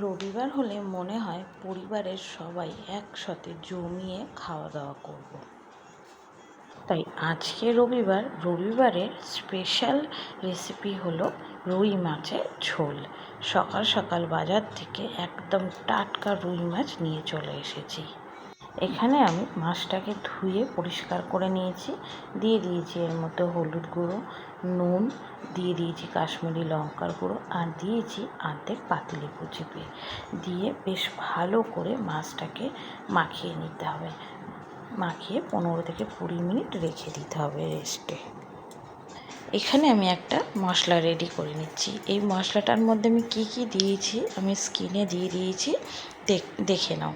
রবিবার হলে মনে হয় পরিবারের সবাই একসাথে জমিয়ে খাওয়া দাওয়া করব। তাই আজকে রবিবারের স্পেশাল রেসিপি হলো রুই মাছের ঝোল। সকাল সকাল বাজার থেকে একদম টাটকা রুই মাছ নিয়ে চলে এসেছি। এখানে আমি মাছটাকে ধুয়ে পরিষ্কার করে নিয়েছি, দিয়ে দিয়েছি এর মধ্যে হলুদ গুঁড়ো, নুন, দিয়ে দিয়েছি কাশ্মীরি লঙ্কার গুঁড়ো, আর দিয়েছি অর্ধেক পাতিলেবু চিপে দিয়ে বেশ ভালো করে মাছটাকে মাখিয়ে নিতে হবে। মাখিয়ে 15 থেকে 20 মিনিট রেখে দিতে হবে রেস্টে। এখানে আমি একটা মশলা রেডি করে নিচ্ছি। এই মশলাটার মধ্যে আমি কি কি দিয়েছি আমি স্ক্রিনে দিয়ে দিয়েছি, দেখে নাও।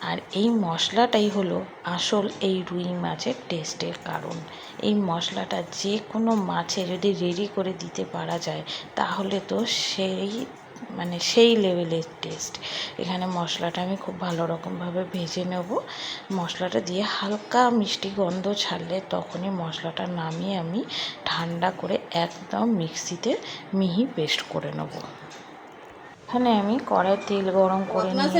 আর এই মশলাটাই হলো আসল এই রুই মাছের টেস্টের কারণ। এই মশলাটা যে কোনো মাছে যদি রেডি করে দিতে পারা যায় তাহলে তো সেই লেভেলের টেস্ট। এখানে মশলাটা আমি খুব ভালো রকমভাবে ভেজে নেব। মশলাটা দিয়ে হালকা মিষ্টি গন্ধ ছাড়লে তখনই মশলাটা নামিয়ে আমি ঠান্ডা করে একদম মিক্সিতে মিহি পেস্ট করে নেব। এখানে আমি কড়াই তেল গরম করে নিয়েছি।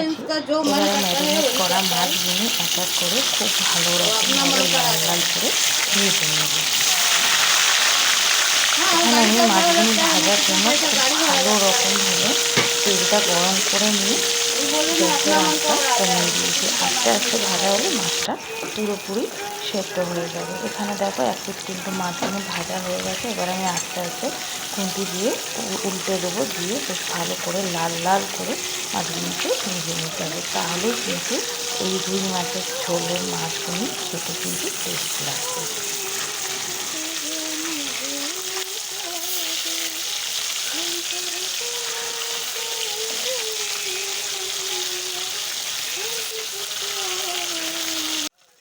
এবারে ম্যারিনেট করা মাছগুলো এক এক করে খুব ভালো রকমভাবে লাল লাল করে ভেজে নেব। এখানে আমি মাছগুলো ভাজার জন্য খুব ভালো রকমভাবে তেলটা গরম করে নিয়ে গ্যাসের আঁচটা কমিয়ে দিয়েছি। আস্তে আস্তে ভাজা হলে মাছটা পুরোপুরি সেদ্ধ হয়ে যাবে। এখানে দেখো এক পিঠ কিন্তু মাছগুলো ভাজা হয়ে গেছে। এবার আমি আস্তে আস্তে খুন্তি দিয়ে উল্টে দেবো, দিয়ে বেশ ভালো করে লাল লাল করে মাছগুলোকে ভেজে নিতে হবে। তাহলেই কিন্তু এই রুই মাছের ঝোলের মাছগুলো খেতে কিন্তু টেস্ট লাগবে।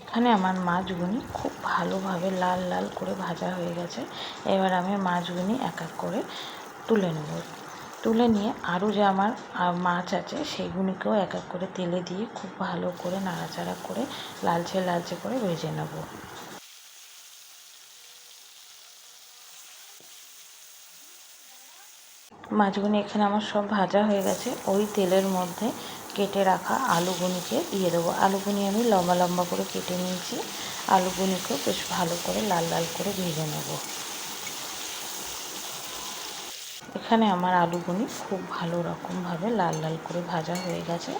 এখানে আমার মাছগুলি খুব ভালোভাবে লাল লাল করে ভাজা হয়ে গেছে। এবার আমি মাছগুলি এক এক করে তুলে নেব। তুলে নিয়ে আরও যে আমার মাছ আছে সেগুলিকেও এক এক করে তেলে দিয়ে খুব ভালো করে নাড়াচাড়া করে লালচে লালচে করে ভেজে নেব। মাছগুলি এখানে আমার সব ভাজা হয়ে গেছে। ওই তেলের মধ্যে কেটে রাখা আলুগুনিকে দিয়ে দেবো। আলুগুনি আমি লম্বা লম্বা করে কেটে নিয়েছি। আলুগুনিকেও বেশ ভালো করে লাল লাল করে ভেজে নেব। এখানে আমার আলুগুনি খুব ভালো রকমভাবে লাল লাল করে ভাজা হয়ে গেছে।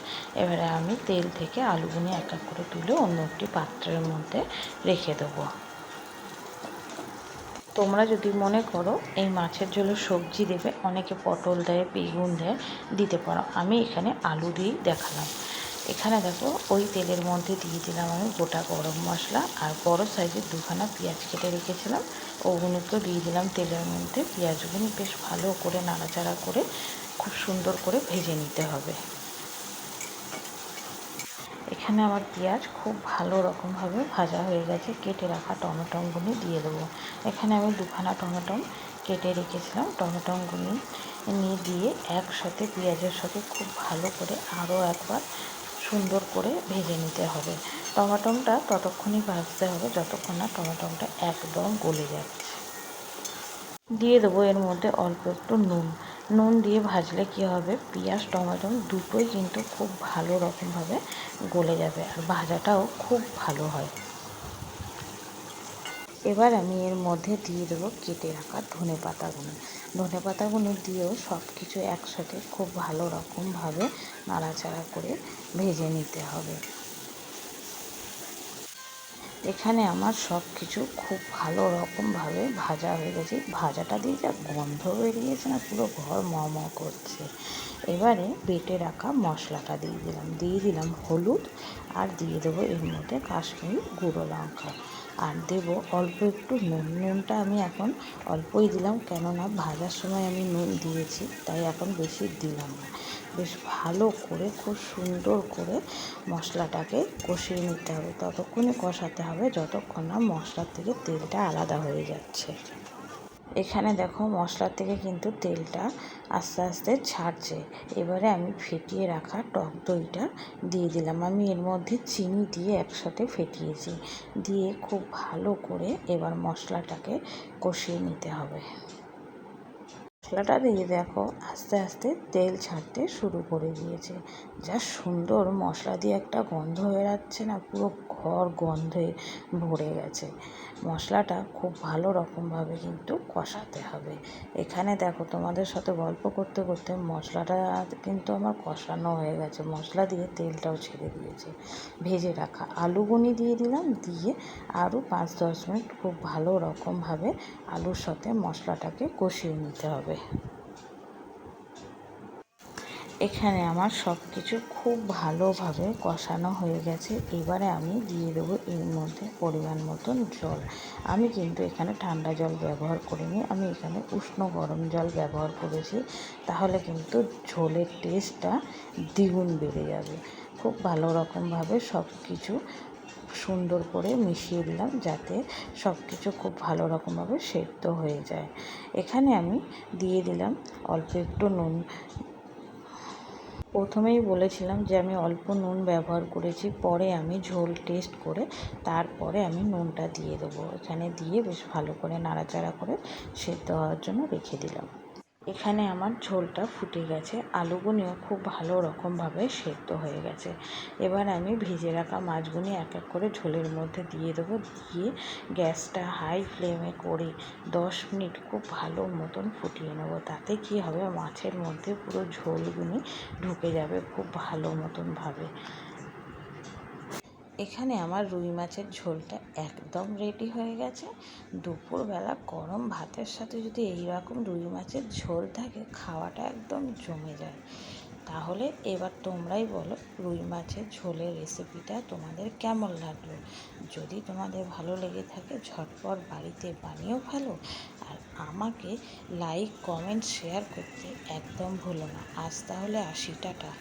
এবারে আমি তেল থেকে আলুগুনি এক এক করে তুলে অন্য একটি পাত্রের মধ্যে রেখে দেবো। তোমরা যদি মনে করো এই মাছের ঝোলে সবজি দেবে, অনেকে পটল দেয়, বেগুন দেয়, দিতে পারো। আমি এখানে আলু দিয়েই দেখালাম। এখানে দেখো ওই তেলের মধ্যে দিয়ে দিলাম আমি গোটা গরম মশলা, আর বড় সাইজের 2খানা পেঁয়াজ কেটে রেখেছিলাম ওগুলোকেও দিয়ে দিলাম তেলের মধ্যে। পেঁয়াজগুলো বেশ ভালো করে নাড়াচাড়া করে খুব সুন্দর করে ভেজে নিতে হবে। এখানে আমার পেঁয়াজ খুব ভালো রকমভাবে ভাজা হয়ে গেছে। কেটে রাখা টমেটোগুলি দিয়ে দেবো। এখানে আমি 2খানা টমেটো কেটে রেখেছিলাম, টমেটোগুলি নিয়ে দিয়ে একসাথে পেঁয়াজের সাথে খুব ভালো করে আরও একবার সুন্দর করে ভেজে নিতে হবে। টমেটোটা ততক্ষণই ভাজতে হবে যতক্ষণ না টমেটোটা একদম গলে যাচ্ছে। দিয়ে দেবো এর মধ্যে অল্প একটু নুন দিয়ে ভাজলে কি হবে, পেঁয়াজ টমেটো দুটোই কিন্তু খুব ভালো রকমভাবে গলে যাবে আর ভাজাটাও খুব ভালো হয়। এবার আমি এর মধ্যে দিয়ে দেবো কেটে রাখা ধনে পাতাগুলো দিয়েও সব কিছু একসাথে খুব ভালো রকমভাবে নাড়াচাড়া করে ভেজে নিতে হবে। এখানে আমার সব কিছু খুব ভালো রকমভাবে ভাজা হয়ে গেছে। ভাজাটা দিয়ে যা গন্ধ বেরিয়েছে না, পুরো ঘর ম ম করছে। এবারে বেটে রাখা মশলাটা দিয়ে দিলাম হলুদ, আর দিয়ে দেবো এর মধ্যে কাশ্মীরি গুঁড়ো লঙ্কা, আর দেবো অল্প একটু নুনটা আমি এখন অল্পই দিলাম, কেননা ভাজার সময় আমি নুন দিয়েছি, তাই এখন বেশি দিলাম না। বেশ ভালো করে খুব সুন্দর করে মশলাটাকে কষিয়ে নিতে হবে। ততক্ষণই কষাতে হবে যতক্ষণ না মশলার থেকে তেলটা আলাদা হয়ে যাচ্ছে। এখানে দেখো মশলার থেকে কিন্তু তেলটা আস্তে আস্তে ছাড়ছে। এবারে আমি ফেটিয়ে রাখা টক দইটা দিয়ে দিলাম। আমি এর মধ্যে চিনি দিয়ে একসাথে ফেটিয়েছি, দিয়ে খুব ভালো করে এবার মশলাটাকে কষিয়ে নিতে হবে। মশলাটা দিয়ে দেখো আস্তে আস্তে তেল ছাড়তে শুরু করে দিয়েছে। যা সুন্দর মশলা দিয়ে একটা গন্ধ হয়ে যাচ্ছে না, পুরো ঘর গন্ধে ভরে গেছে। মশলাটা খুব ভালো রকমভাবে কিন্তু কষাতে হবে। এখানে দেখো তোমাদের সাথে গল্প করতে করতে মশলাটা কিন্তু আমার কষানো হয়ে গেছে, মশলা দিয়ে তেলটাও ছেড়ে দিয়েছে। ভেজে রাখা আলুগুনি দিয়ে দিলাম, দিয়ে আরও 5-10 মিনিট খুব ভালো রকমভাবে আলুর সাথে মশলাটাকে কষিয়ে নিতে হবে। এখানে আমার সব কিছু খুব ভালোভাবে কষানো হয়ে গেছে। এবারে আমি দিয়ে দেবো এর মধ্যে পরিমাণ মতন জল। আমি কিন্তু এখানে ঠান্ডা জল ব্যবহার করিনি, আমি এখানে উষ্ণ গরম জল ব্যবহার করেছি। তাহলে কিন্তু ঝোলের টেস্টটা দ্বিগুণ বেড়ে যাবে। খুব ভালো রকমভাবে সব কিছু সুন্দর করে মিশিয়ে দিলাম, যাতে সব কিছু খুব ভালো রকমভাবে সেদ্ধ হয়ে যায়। এখানে আমি দিয়ে দিলাম অল্প একটু নুন। প্রথমেই বলেছিলাম যে আমি অল্প নুন ব্যবহার করেছি, পরে আমি ঝোল টেস্ট করে তারপরে আমি নুনটা দিয়ে দেবো। এখানে দিয়ে বেশ ভালো করে নাড়াচাড়া করে সেদ্ধ হওয়ার জন্য রেখে দিলাম। এখানে আমার ঝোলটা ফুটে গেছে, আলুগুনিও খুব ভালো রকমভাবে সেদ্ধ হয়ে গেছে। এবার আমি ভেজে রাখা মাছগুনি এক এক করে ঝোলের মধ্যে দিয়ে দেবো, দিয়ে গ্যাসটা হাই ফ্লেমে করে 10 মিনিট খুব ভালো মতন ফুটিয়ে নেব। তাতে কি হবে, মাছের মধ্যে পুরো ঝোলগুনি ঢুকে যাবে খুব ভালো মতনভাবে। এখানে আমার রুই মাছের ঝোলটা একদম রেডি হয়ে গেছে। দুপুরবেলা গরম ভাতের সাথে যদি এইরকম রুই মাছের ঝোল থাকে, খাওয়াটা একদম জমে যায়। তাহলে এবার তোমরাই বলো রুই মাছের ঝোলের রেসিপিটা তোমাদের কেমন লাগলো। যদি তোমাদের ভালো লেগে থাকে ঝটপট বাড়িতে বানিয়েও ফেলো, আর আমাকে লাইক কমেন্ট শেয়ার করতে একদম ভুলো না। আজ তাহলে আসি, টাটা।